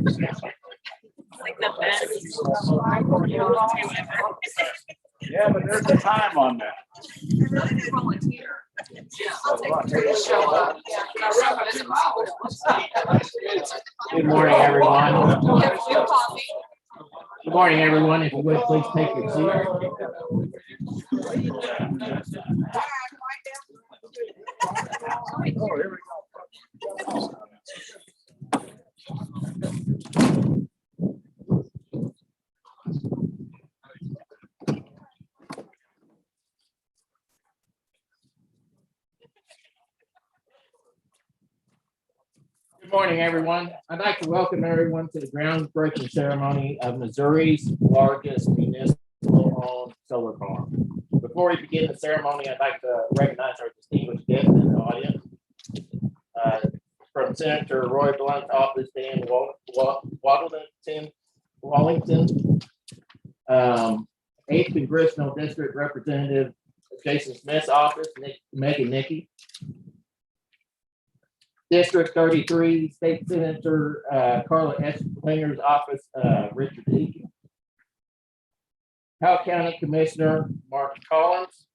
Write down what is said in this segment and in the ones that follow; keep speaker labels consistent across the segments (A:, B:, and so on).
A: Like the best.
B: Yeah, but there's a time on that.
A: Volunteer. I'll take a show up.
C: Good morning, everyone.
A: Have your coffee.
C: Good morning, everyone. If you would, please take your seat.
B: Oh, here we go.
C: Good morning, everyone. I'd like to welcome everyone to the groundbreaking ceremony of Missouri's largest municipal-owned solar farm. Before we begin the ceremony, I'd like to recognize our distinguished guests in the audience. From Senator Roy Blunt's office, Dan Wallington, 8th Congressional District Representative Jason Smith's office, Megan Nickey. District 33, State Senator Carla Esplinger's office, Richard Deacon. Powell County Commissioner Mark Collins.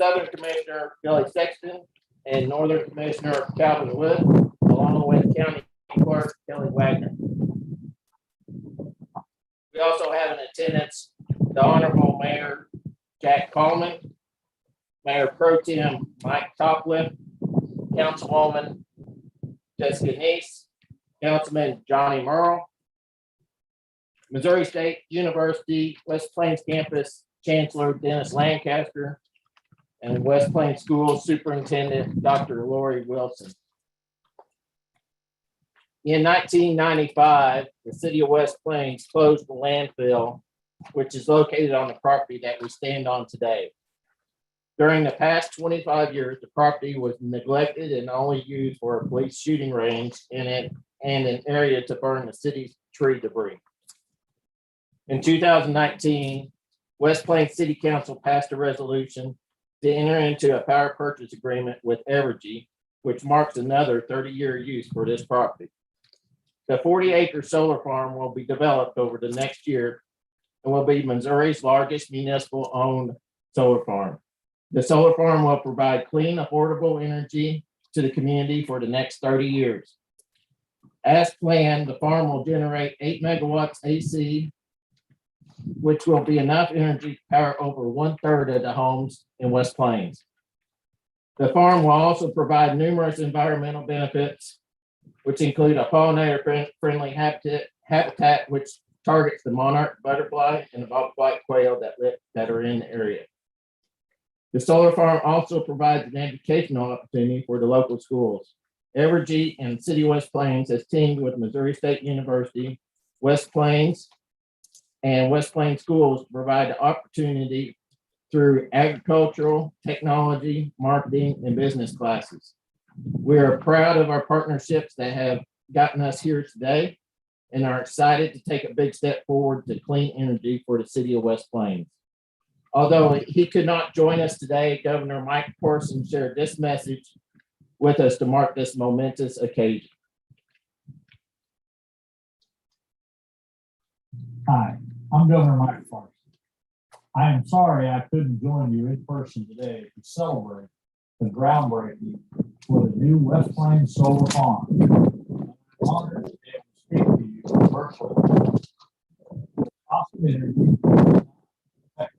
C: Southern Commissioner Kelly Sexton, and Northern Commissioner Calvin Wood, along with County Clerk Kelly Wagner. We also have in attendance the Honorable Mayor Jack Coleman, Mayor Pro Tem Mike Topliff, Councilwoman Jessica Neese, Councilman Johnny Merle, Missouri State University West Plains Campus Chancellor Dennis Lancaster, and West Plains School Superintendent Dr. Lori Wilson. In 1995, the city of West Plains closed the landfill, which is located on the property that we stand on today. During the past 25 years, the property was neglected and only used for a police shooting range and an area to burn the city's tree debris. In 2019, West Plains City Council passed a resolution to enter into a power purchase agreement with Evergy, which marks another 30-year use for this property. The 40-acre solar farm will be developed over the next year and will be Missouri's largest municipal-owned solar farm. The solar farm will provide clean, affordable energy to the community for the next 30 years. As planned, the farm will generate 8 megawatts AC, which will be enough energy to power over 1/3 of the homes in West Plains. The farm will also provide numerous environmental benefits, which include a pollinator-friendly habitat which targets the monarch butterfly and the bobwhite quail that are in the area. The solar farm also provides an educational opportunity for the local schools. Evergy and City of West Plains has teamed with Missouri State University, West Plains, and West Plains schools to provide the opportunity through agricultural, technology, marketing, and business classes. We are proud of our partnerships that have gotten us here today and are excited to take a big step forward to clean energy for the city of West Plains. Although he could not join us today, Governor Mike Parson shared this message with us to mark this momentous occasion.
D: Hi, I'm Governor Mike Parson. I am sorry I couldn't join you in person today to celebrate the groundbreaking for the new West Plains Solar Farm. I'm honored to be able to speak to you virtually. Awesome energy. It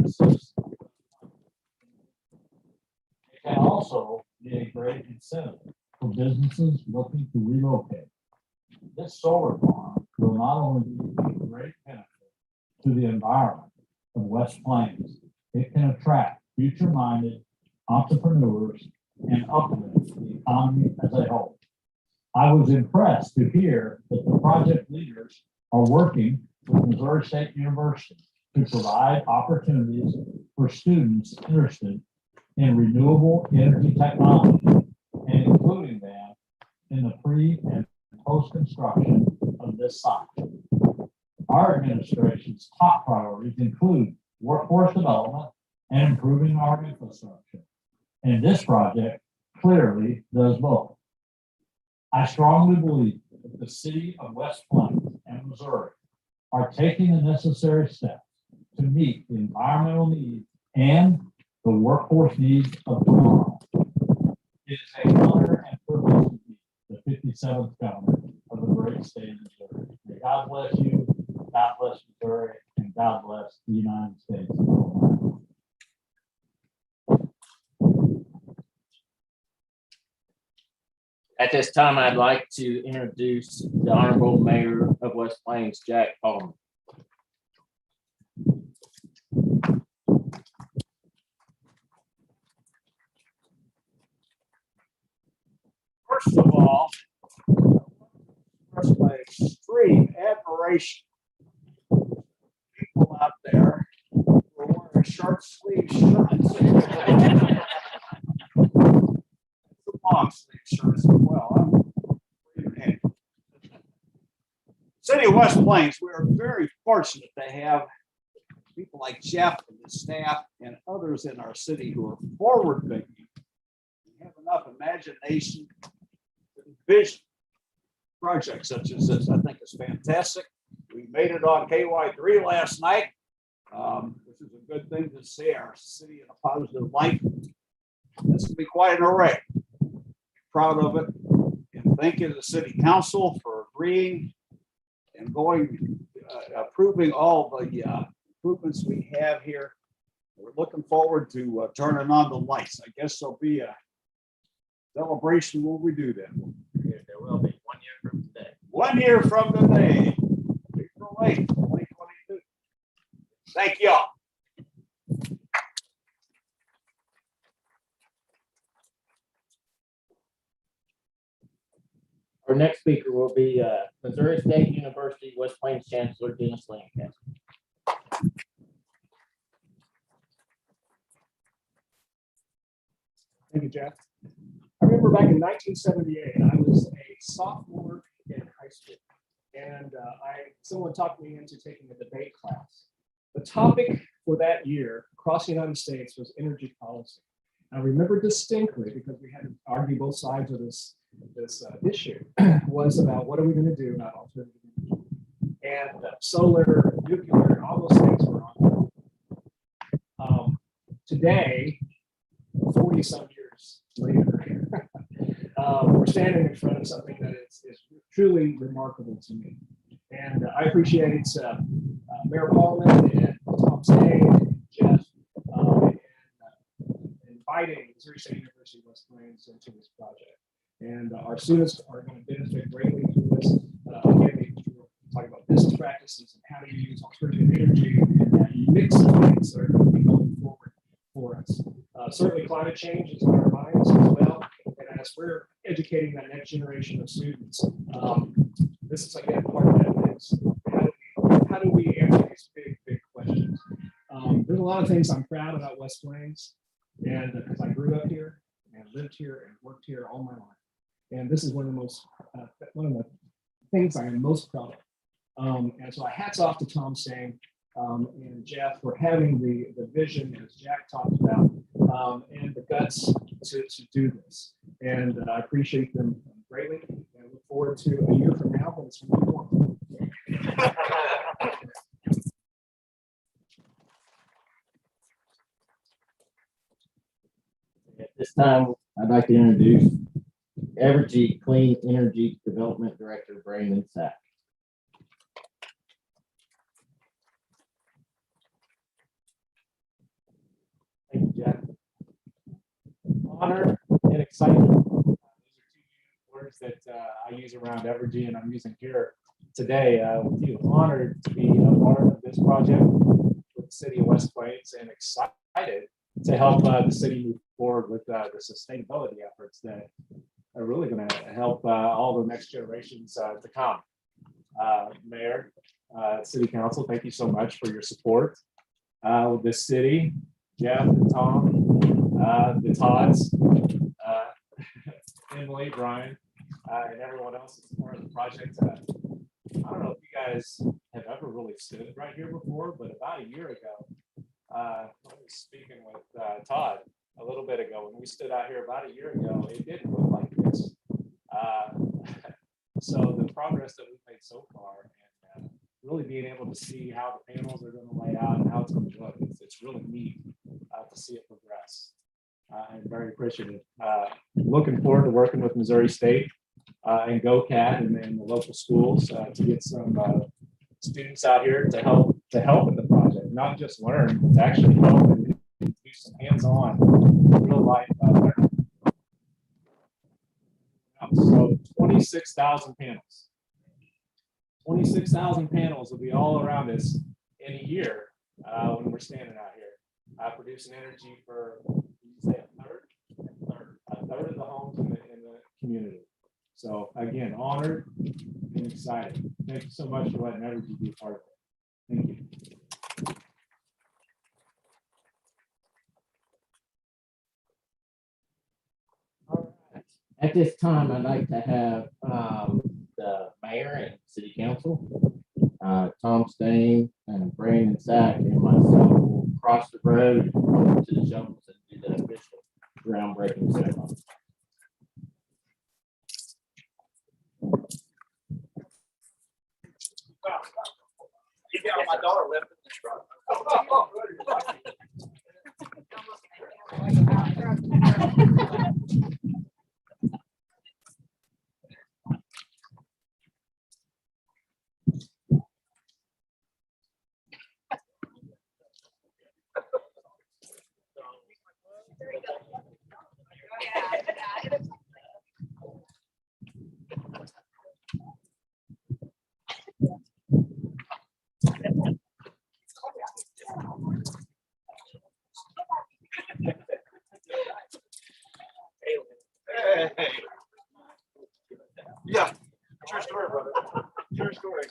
D: can also be a great incentive for businesses looking to relocate. This solar farm will not only be a great benefit to the environment of West Plains, it can attract future-minded entrepreneurs and uplift the economy as a whole. I was impressed to hear that the project leaders are working with Missouri State University to provide opportunities for students interested in renewable energy technology and including them in the pre and post-construction of this site. Our administration's top priorities include workforce development and improving our infrastructure. And this project clearly does both. I strongly believe that the city of West Plains and Missouri are taking the necessary steps to meet the environmental needs and the workforce needs of tomorrow. It is an honor and privilege to be the 57th governor of the great state of Missouri. May God bless you, God bless Missouri, and God bless the United States of America.
C: At this time, I'd like to introduce the Honorable Mayor of West Plains, Jack Palmer.
B: First of all, express my extreme admiration for people out there who are wearing short sleeve shirts. Long sleeve shirts as well. City of West Plains, we are very fortunate to have people like Jeff and his staff and others in our city who are forward thinking, have enough imagination, vision. Projects such as this, I think, is fantastic. We made it on KY3 last night, which is a good thing to see our city in a positive light. This will be quite an array. Proud of it, and thank you to the city council for agreeing and approving all the improvements we have here. We're looking forward to turning on the lights. I guess there'll be a celebration when we do that.
C: There will be 1 year from today.
B: 1 year from today, April 8th, 2022. Thank y'all.
C: Our next speaker will be Missouri State University West Plains Chancellor Dennis Lancaster.
E: Thank you, Jeff. I remember back in 1978, I was a sophomore in high school, and someone talked me into taking a debate class. The topic for that year across the United States was energy policy. I remember distinctly, because we had to argue both sides of this issue, was about what are we going to do about alternative energy. And solar, nuclear, all those things were on. Today, 40 some years later, we're standing in front of something that is truly remarkable to me. And I appreciate Mayor Paulman and Tom Stay and Jeff inviting Missouri State University West Plains into this project. And our students are going to benefit greatly through this. Again, we're talking about business practices and how to use alternative energy and that mix of things that are going to be going forward for us. Certainly climate change is on our minds as well. And as we're educating that next generation of students, this is again part of that mix. How do we answer these big questions? There's a lot of things I'm proud about West Plains, and because I grew up here and lived here and worked here all my life. And this is one of the things I am most proud of. And so hats off to Tom Stang and Jeff for having the vision, as Jack talked about, and the guts to do this. And I appreciate them greatly. And I look forward to a year from now when it's going to be more.
C: At this time, I'd like to introduce Evergy Clean Energy Development Director, Brandon Sack.
E: Thank you, Jack. Honor and excitement. Those are two words that I use around Evergy, and I'm using here today with you. Honored to be a part of this project with the city of West Plains, and excited to help the city move forward with the sustainability efforts that are really going to help all the next generations to come. Mayor, City Council, thank you so much for your support with this city. Jeff and Tom, the Todds, Emily, Brian, and everyone else that's part of the project. I don't know if you guys have ever really stood right here before, but about a year ago, I was speaking with Todd a little bit ago. When we stood out here about a year ago, it didn't look like this. So progress that we've made so far, and really being able to see how the panels are going to lay out and how it's going to look. It's really neat to see it progress. I'm very appreciative. Looking forward to working with Missouri State and GoCat and the local schools to get some students out here to help in the project, not just learn, but to actually help and do some hands-on real life learning. So 26,000 panels. 26,000 panels will be all around us in a year when we're standing out here, producing energy for, you say a third of the homes in the community. So again, honored and excited. Thank you so much for letting Evergy be a part of it. Thank you.
C: At this time, I'd like to have the mayor and city council, Tom Stain and Brandon Sack and myself will cross the road over to the jungles and do the official groundbreaking ceremony.
B: You got my daughter left in the truck. Hey. Yeah, true story, brother. True story.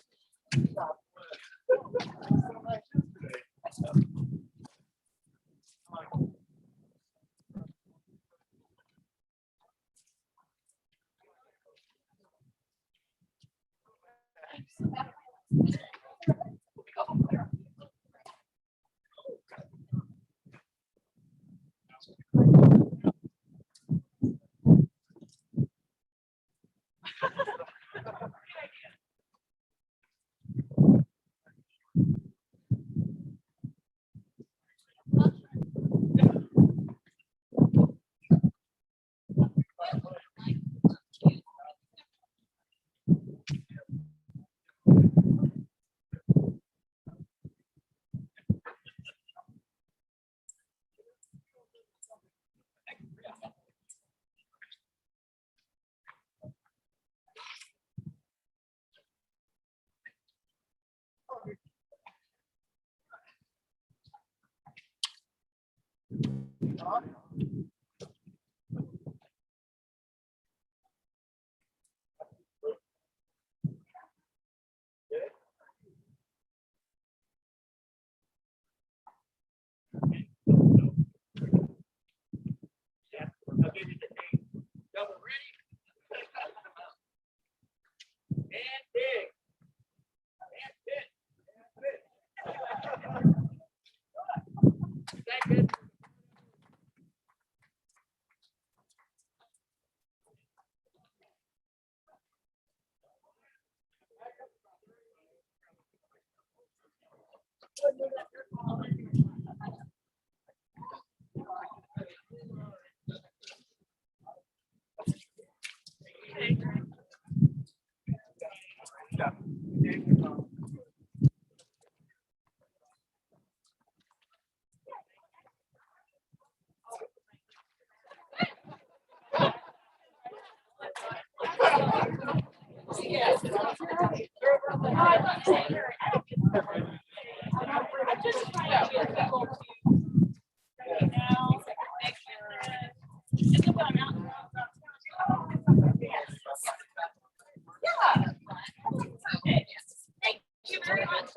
A: Thank you very much.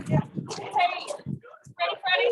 A: Hey, ready, Freddie?